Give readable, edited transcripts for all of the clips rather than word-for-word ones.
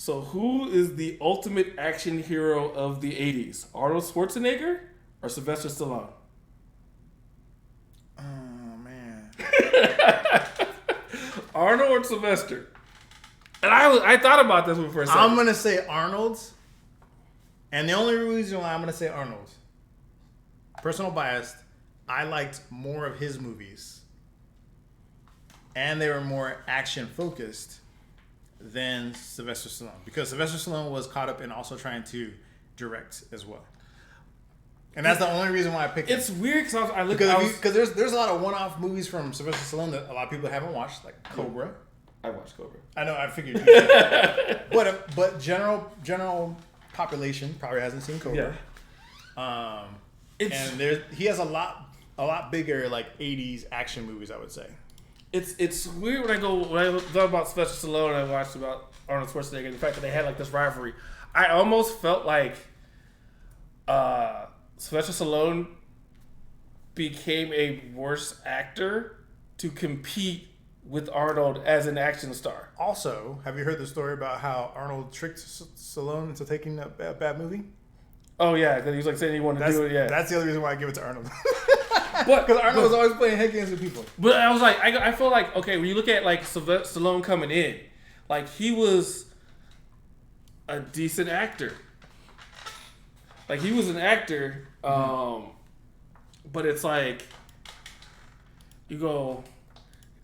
So who is the ultimate action hero of the 80s? Arnold Schwarzenegger or Sylvester Stallone? Oh, man. Arnold or Sylvester? And I thought about this one for a second. I'm going to say Arnold. And the only reason why I'm going to say Arnold, personal bias, I liked more of his movies. And they were more action focused than Sylvester Stallone, because Sylvester Stallone was caught up in also trying to direct as well, and that's the only reason why I picked. It's weird because I look because there's a lot of one-off movies from Sylvester Stallone that a lot of people haven't watched, like Cobra. I watched Cobra. I know, I figured. You did. but general population probably hasn't seen Cobra. Yeah. And he has a lot bigger like 80s action movies, I would say. It's weird when I thought about Sylvester Stallone and I watched about Arnold Schwarzenegger and the fact that they had like this rivalry. I almost felt like Sylvester Stallone became a worse actor to compete with Arnold as an action star. Also, have you heard the story about how Arnold tricked Stallone into taking a bad movie? Oh yeah, because he was like saying he wanted to do it. Yeah, that's the other reason why I give it to Arnold. Because Arnold was always playing head games with people. But I was like, I feel like, okay, when you look at like Stallone coming in, like he was a decent actor. Like he was an actor, but it's like you go.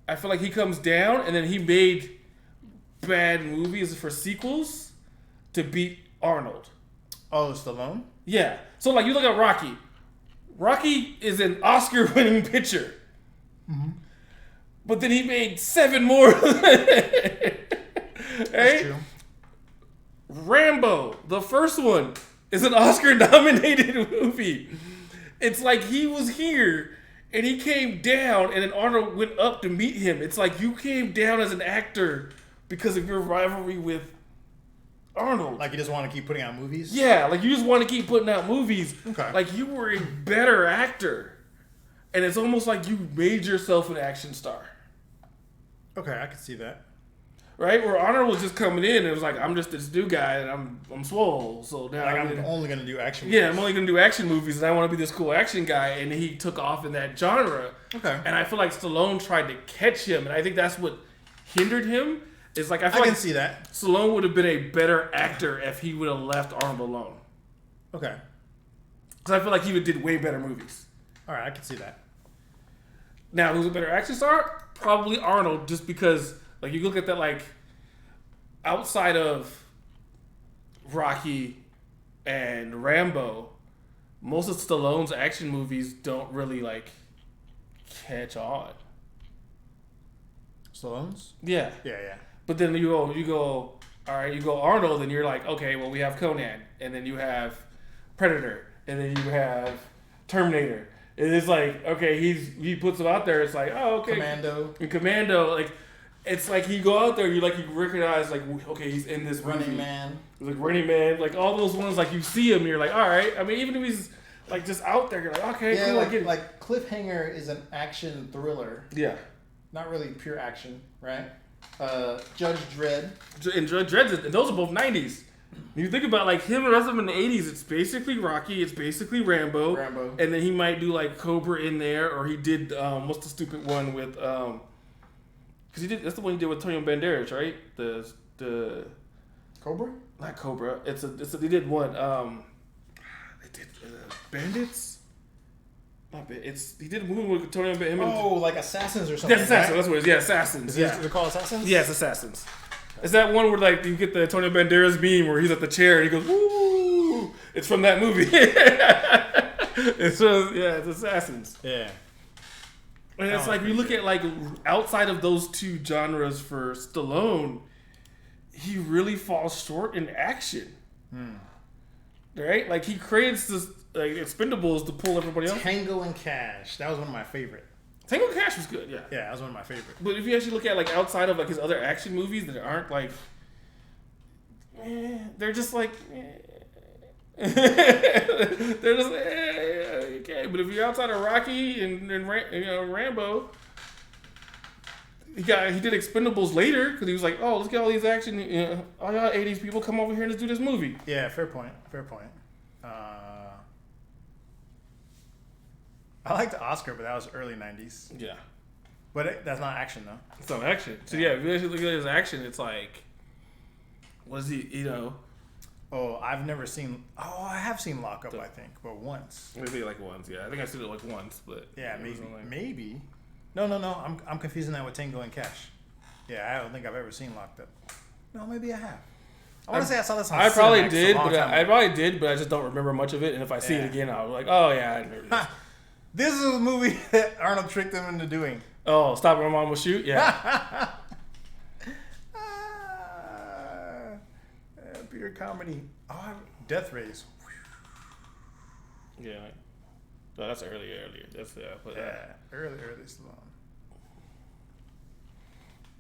I feel like he comes down and then he made bad movies for sequels to beat Arnold. Oh, Stallone? Yeah. So like you look at Rocky. Rocky is an Oscar-winning picture. Mm-hmm. But then he made 7 more. Right? That's true. Rambo, the first one, is an Oscar-nominated movie. It's like he was here, and he came down, and then Arnold went up to meet him. It's like you came down as an actor because of your rivalry with Arnold. Like you just want to keep putting out movies? Yeah, like you just want to keep putting out movies. Okay. Like you were a better actor. And it's almost like you made yourself an action star. Okay, I can see that. Right? Where Arnold was just coming in and it was like, I'm just this new guy and I'm swole. So now like I'm only going to do action movies. Yeah, I'm only going to do action movies and I want to be this cool action guy. And he took off in that genre. Okay. And I feel like Stallone tried to catch him. And I think that's what hindered him. It's like I can see that. Stallone would have been a better actor if he would have left Arnold alone. Okay. Because I feel like he did way better movies. All right, I can see that. Now, who's a better action star? Probably Arnold, just because, like, you look at that, like, outside of Rocky and Rambo, most of Stallone's action movies don't really, like, catch on. Stallone's? Yeah. Yeah, yeah. But then you go, all right, you go Arnold, and you're like, okay, well, we have Conan, and then you have Predator, and then you have Terminator. And it's like, okay, he puts it out there. It's like, oh, okay. Commando, like, it's like you go out there, you recognize, like, okay, he's in this movie. Running Man. Like Running Man, like all those ones, like you see him, and you're like, all right. I mean, even if he's like just out there, you're like, okay, yeah, cool. Like Cliffhanger is an action thriller. Yeah. Not really pure action, right? Judge Dredd. And Judge Dredd, and those are both 90s. You think about like him and the rest of them in the 80s, it's basically Rocky, it's basically Rambo. And then he might do like Cobra in there, or he did, what's the stupid one with, because that's the one he did with Antonio Banderas, right? The Cobra? Not Cobra. They did one, they did Bandits? He did a movie with Antonio Banderas. Like Assassins or something. That's Assassins, right? That's what it is. Yeah, Assassins. Is it called Assassins? Yeah, it's Assassins. It's that one where like you get the Antonio Banderas meme where he's at the chair and he goes, woo! It's from that movie. It's Assassins. Yeah. And it's like, you look at like outside of those two genres for Stallone, he really falls short in action. Right? Like he creates this like Expendables to pull everybody else. Tango and Cash. That was one of my favorite. Tango and Cash was good, yeah. Yeah, that was one of my favorite. But if you actually look at like outside of like his other action movies that aren't like, they're just like, they're just okay. But if you're outside of Rocky and Rambo, he did Expendables later because he was like, oh, let's get all these action, all y'all 80s people come over here and let's do this movie. Yeah, fair point. I liked Oscar, but that was early 90s. Yeah. But that's not action, though. It's not action. So, yeah, if you actually look at his action, it's like, what is he, Oh, I've never seen... Oh, I have seen Lock Up, I think, but once. Maybe like once, yeah. I think I seen it like once, but... Yeah, maybe. No. I'm confusing that with Tango and Cash. Yeah, I don't think I've ever seen Locked Up. No, maybe I have. I want to say I saw this on I probably Cinemax did, a long but time I ago. probably did, but I just don't remember much of it. And if I see it again, I'll be like, oh, yeah, I remember this. This is a movie that Arnold tricked him into doing. Oh, Stop When My Mom Will Shoot? Yeah. Pure comedy. Oh, Death Race. Yeah. No, that's earlier. That's Early Stallone.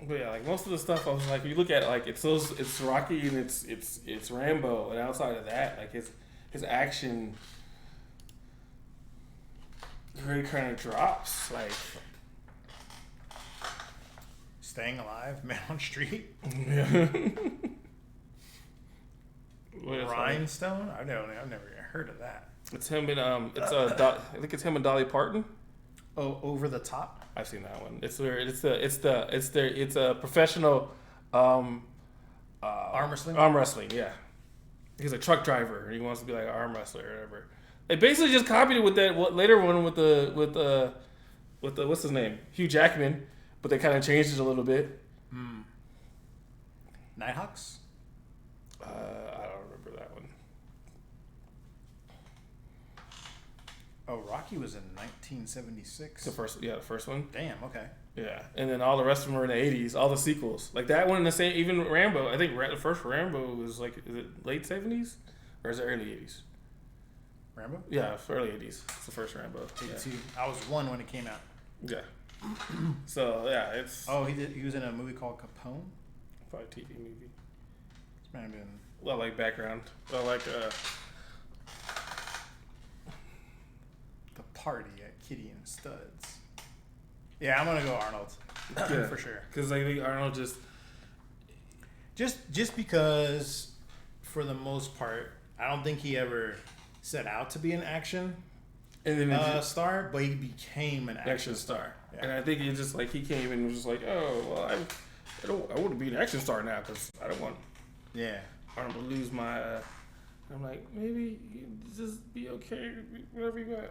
But yeah, like most of the stuff, I was like, you look at it, like it's Rocky and it's Rambo, and outside of that, like his action really kind of drops. Like Staying Alive, Man on Street. Yeah. Rhinestone. I've never heard of that. It's him and I think it's him and Dolly Parton. Oh, Over the Top. I've seen that one. It's a professional arm wrestling. Arm wrestling, yeah. He's a truck driver and he wants to be like an arm wrestler or whatever. They basically just copied it with that later one with the what's his name, Hugh Jackman, but they kind of changed it a little bit. Nighthawks. I don't remember that one. Oh, Rocky was in 1976. The first one. Damn. Okay. Yeah, and then all the rest of them were in the 80s. All the sequels, like that one, in the same. Even Rambo. I think the first Rambo was like, is it late 70s or is it early 80s? Rambo. Yeah, early 80s. It's the first Rambo. 82. Yeah. I was 1 when it came out. Yeah. So yeah, it's. Oh, he was in a movie called Capone. Probably TV movie. This might have been. Well, like background. Well, like The Party at Kitty and Studs. Yeah, I'm gonna go Arnold. Yeah, for sure. Because I think Arnold just because, for the most part, I don't think he ever set out to be an action star, but he became an action star. Yeah. And I think he just like he came and was just like, oh well, I want to be an action star now because I don't want Arnold to lose my. I'm like, maybe you just be okay whatever you got.